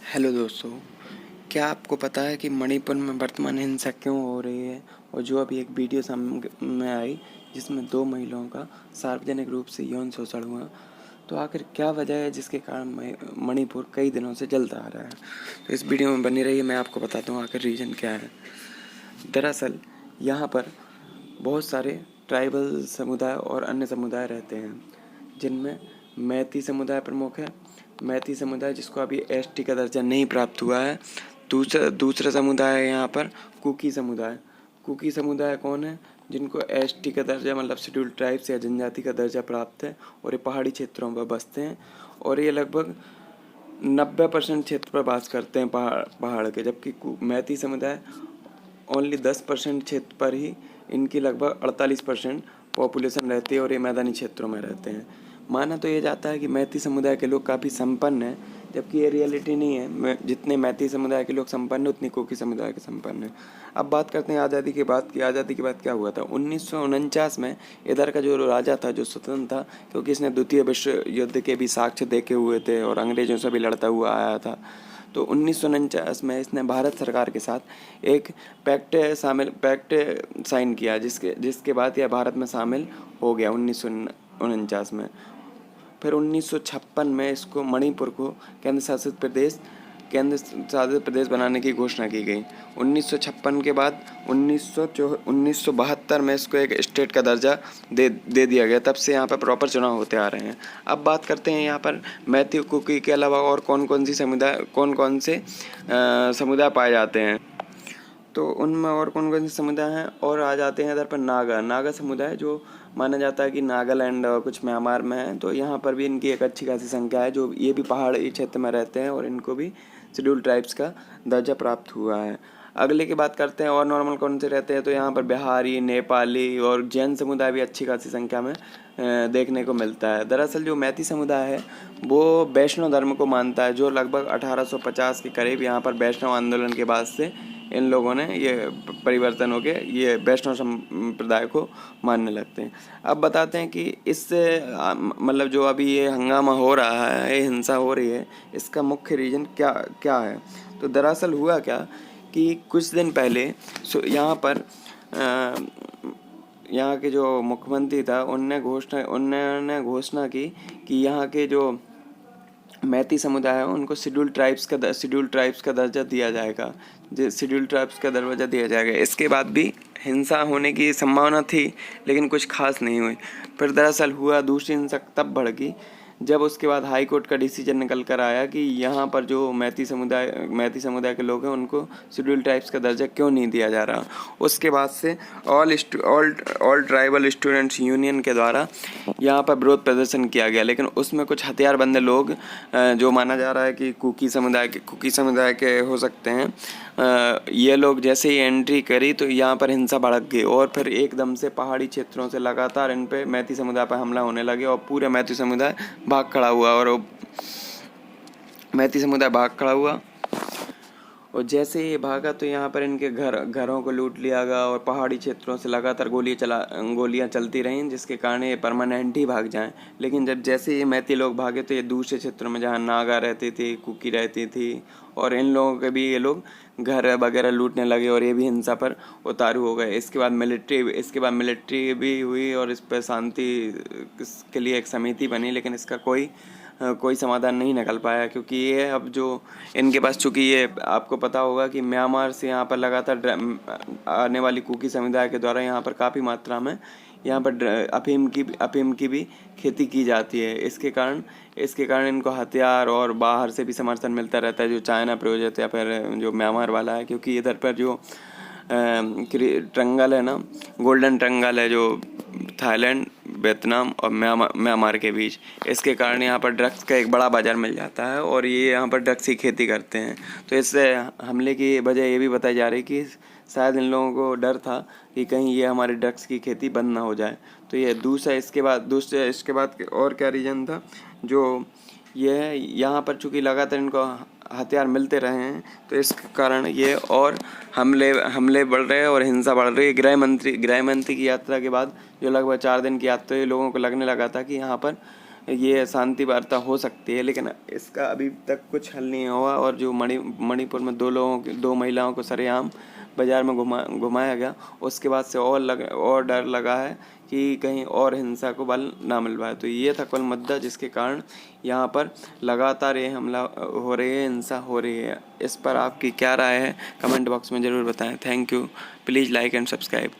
Hello दोस्तों, क्या आपको पता है कि मणिपुर में वर्तमान हिंसा क्यों हो रही है? और जो अभी एक वीडियो सामने आई जिसमें 2 महिलाओं का सार्वजनिक रूप से यौन शोषण हुआ, तो आखिर क्या वजह है जिसके कारण मणिपुर कई दिनों से जलता आ रहा है? तो इस वीडियो में बनी रहिए, मैं आपको बताता हूँ आखिर रीज़न क्या है। दरअसल यहाँ पर बहुत सारे ट्राइबल समुदाय और अन्य समुदाय रहते हैं, जिनमें मैती समुदाय प्रमुख है। मैती समुदाय जिसको अभी एसटी का दर्जा नहीं प्राप्त हुआ है। दूसरा समुदाय है यहाँ पर कुकी समुदाय। कुकी समुदाय कौन है? जिनको एसटी का दर्जा मतलब शेड्यूल्ड ट्राइब्स या जनजाति का दर्जा प्राप्त है, और ये पहाड़ी क्षेत्रों पर बसते हैं, और ये लगभग 90% क्षेत्र पर बास करते हैं पहाड़ के। जबकि मैती समुदाय ओनली 10% क्षेत्र पर ही इनकी लगभग 48% पॉपुलेशन रहती है, और ये मैदानी क्षेत्रों में रहते हैं। माना तो ये जाता है कि मैती समुदाय के लोग काफ़ी संपन्न हैं, जबकि ये रियलिटी नहीं है। जितने मैती समुदाय के लोग संपन्न हैं, उतनी कुकी समुदाय के संपन्न हैं। अब बात करते हैं आज़ादी के बाद की। आज़ादी के बाद क्या हुआ था? 1949 में इधर का जो राजा था, जो स्वतंत्र था, क्योंकि इसने द्वितीय विश्व युद्ध के भी साक्ष्य देखे हुए थे और अंग्रेजों से भी लड़ता हुआ आया था, तो 1949 में इसने भारत सरकार के साथ एक पैक्ट साइन किया, जिसके बाद यह भारत में शामिल हो गया 1949 में। फिर 1956 में इसको मणिपुर को केंद्र शासित प्रदेश बनाने की घोषणा की गई। 1956 के बाद 1972 में इसको एक स्टेट का दर्जा दे दिया गया। तब से यहाँ पर प्रॉपर चुनाव होते आ रहे हैं। अब बात करते हैं यहाँ पर मैथ्यू कुकी के अलावा और कौन कौन से समुदाय पाए जाते हैं। तो उनमें और कौन कौन से समुदाय हैं, और आ जाते हैं इधर पर नागा समुदाय, जो माना जाता है कि नागालैंड और कुछ म्यांमार में है। तो यहाँ पर भी इनकी एक अच्छी खासी संख्या है, जो ये भी पहाड़ी क्षेत्र में रहते हैं, और इनको भी शेड्यूल्ड ट्राइब्स का दर्जा प्राप्त हुआ है। अगले की बात करते हैं और नॉर्मल कौन से रहते हैं, तो यहाँ पर बिहारी, नेपाली और जैन समुदाय भी अच्छी खासी संख्या में देखने को मिलता है। दरअसल जो मैती समुदाय है वो वैष्णव धर्म को मानता है, जो लगभग 1850 के करीब यहाँ पर वैष्णव आंदोलन के बाद से इन लोगों ने ये परिवर्तन हो गया, ये वैष्णव संप्रदाय को मानने लगते हैं। अब बताते हैं कि इससे मतलब जो अभी ये हंगामा हो रहा है, ये हिंसा हो रही है, इसका मुख्य रीज़न क्या क्या है? तो दरअसल हुआ क्या कि कुछ दिन पहले यहाँ पर यहाँ के जो मुख्यमंत्री था, उन्होंने घोषणा की कि यहाँ के जो मैती समुदाय है उनको शेड्यूल्ड ट्राइब्स का दर्जा दिया जाएगा, शेड्यूल्ड ट्राइब्स का दर्जा दिया जाएगा। इसके बाद भी हिंसा होने की संभावना थी, लेकिन कुछ खास नहीं हुई। फिर दरअसल हुआ, दूसरी हिंसा तब भड़की जब उसके बाद हाई कोर्ट का डिसीजन निकल कर आया कि यहाँ पर जो मैती समुदाय के लोग हैं उनको शेड्यूल्ड ट्राइब्स का दर्जा क्यों नहीं दिया जा रहा। उसके बाद से ऑल ट्राइबल स्टूडेंट्स यूनियन के द्वारा यहाँ पर विरोध प्रदर्शन किया गया, लेकिन उसमें कुछ हथियारबंद लोग जो माना जा रहा है कि कुकी समुदाय के हो सकते हैं, ये लोग जैसे ही एंट्री करी तो यहाँ पर हिंसा भड़क गई, और फिर एकदम से पहाड़ी क्षेत्रों से लगातार इन पे मैती समुदाय पर हमला होने लगे, और पूरे मैती समुदाय भाग खड़ा हुआ। और जैसे ये भागा तो यहाँ पर इनके घरों को लूट लिया गया, और पहाड़ी क्षेत्रों से लगातार गोलियाँ चलती रहीं, जिसके कारण ये परमानेंट ही भाग जाएं। लेकिन जैसे ये मैती लोग भागे तो ये दूसरे क्षेत्रों में जहाँ नागा रहती थी, कुकी रहती थी, और इन लोगों के भी ये लोग घर वगैरह लूटने लगे, और ये भी हिंसा पर उतारू हो गए। इसके बाद मिलिट्री भी हुई, और इस पर शांति के लिए एक समिति बनी, लेकिन इसका कोई समाधान नहीं निकल पाया, क्योंकि ये अब जो इनके पास, चूँकि ये आपको पता होगा कि म्यांमार से यहाँ पर लगातार आने वाली कुकी समुदाय के द्वारा यहाँ पर काफ़ी मात्रा में यहाँ पर अफीम की भी खेती की जाती है। इसके कारण इनको हथियार और बाहर से भी समर्थन मिलता रहता है, जो चाइना प्रायोजित या फिर जो म्यांमार वाला है, क्योंकि इधर पर जो ट्रंगल है ना, गोल्डन ट्रंगल है, जो थाईलैंड, वियतनाम और म्यांमार के बीच, इसके कारण यहाँ पर ड्रग्स का एक बड़ा बाज़ार मिल जाता है, और ये यहाँ पर ड्रग्स की खेती करते हैं। तो इससे हमले की वजह ये भी बताई जा रही कि शायद इन लोगों को डर था कि कहीं ये हमारे ड्रग्स की खेती बंद ना हो जाए। तो ये इसके बाद और क्या रीज़न था, जो ये है यहाँ पर चूँकि लगातार इनको हथियार मिलते रहे हैं, तो इस कारण ये और हमले बढ़ रहे हैं और हिंसा बढ़ रही है। गृह मंत्री की यात्रा के बाद जो लगभग 4 दिन की यात्रा, लोगों को लगने लगा था कि यहाँ पर ये शांति वार्ता हो सकती है, लेकिन इसका अभी तक कुछ हल नहीं हुआ। और जो मणिपुर में दो महिलाओं को सरेआम बाजार में घुमाया गया, उसके बाद से और डर लगा है कि कहीं और हिंसा को बल ना मिल पाए। तो ये था कुल मुद्दा जिसके कारण यहाँ पर लगातार ये हमला हो रही है, हिंसा हो रही है। इस पर आपकी क्या राय है, कमेंट बॉक्स में ज़रूर बताएं। Thank you. Please like and subscribe.